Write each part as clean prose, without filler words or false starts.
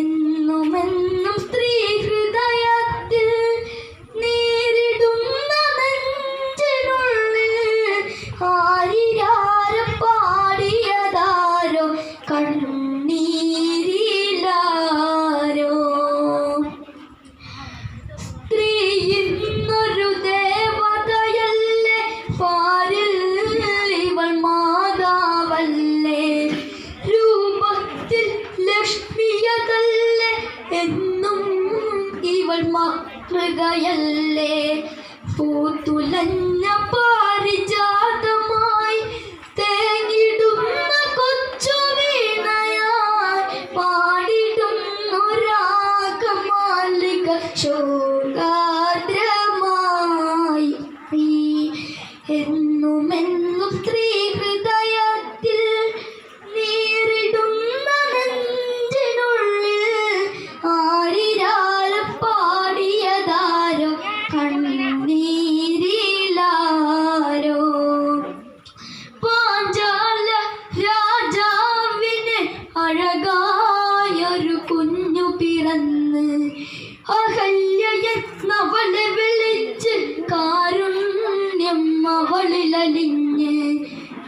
എന്നുമെന്നും സ്ത്രീ ഹൃദയത്തിൽ നേരിടുന്ന നെഞ്ചിനുള്ളിൽ ആരിരാരം പാടിയതാരോ കണ്ണീരിലാരോ. സ്ത്രീ ഇന്നൊരു ദേവതയല്ലേ, പാരിൽ ഇവൾ മാതാവല്ലേ, രൂപത്തിൽ ലക്ഷ്മിയതല്ലേ, എന്നും ഇവൾ മാതൃകയല്ലേ. പൂത്തുലഞ്ഞ പാരിജാതമായി തേങ്ങിടുന്ന കൊച്ചു വീണയായി പാടിടുന്നു രാഗമാലിക ശോകാദ്രമായി. എന്നുമെന്നും സ്ത്രീ ഹൃദയത്തിൽ നേരിടുന്ന നെഞ്ചിനുള്ളിൽ ആരിരാരം പാടിയതാരോ കണ്ണീരിലാരോ. പാഞ്ചാല രാജാവിന് അഴകായൊരു കുഞ്ഞു പിറന്ന് അഹല്യയെന്നവളെ വിളിച്ച് കാരുണ്യം അവളിലലിഞ്ഞ്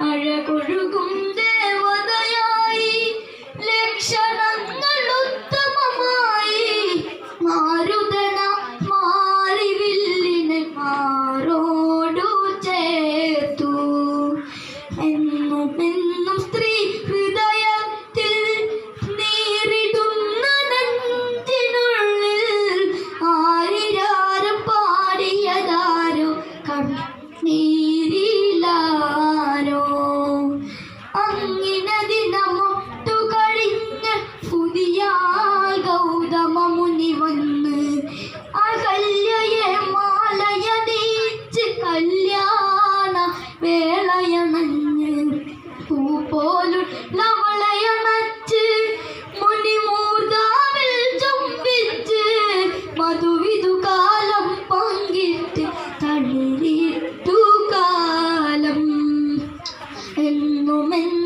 അഴകൊഴുകും ദേവതയായി ലക്ഷണങ്ങൾ ഉത്തമമായി മാരുതന മാറിവില്ലിനെ മാറോടു ചേർത്തു. എന്നും സ്ത്രീ ഹൃദയത്തിൽ നേരിടുന്ന നെഞ്ചിനുള്ളിൽ ആരിരാരം പാടിയതാരോ കണ്ണീരിലാരോ. അങ്ങിനെ ദിനമൊട്ടു കഴിഞ്ഞ് പുതിയ ഗൗതമ മുനി വന്ന് അഹല്യയെ മാലയണിയിച്ച് കല്യാണ വേളയണഞ്ഞ് പൂപോലുള്ളവളയണച്ച് മുനിമൂർധാവിൽ ചുംബിച്ച് മധുവിധു കാലം പങ്കിട്ട് തളിരിട്ടു കാലം. എന്നുമെന്നും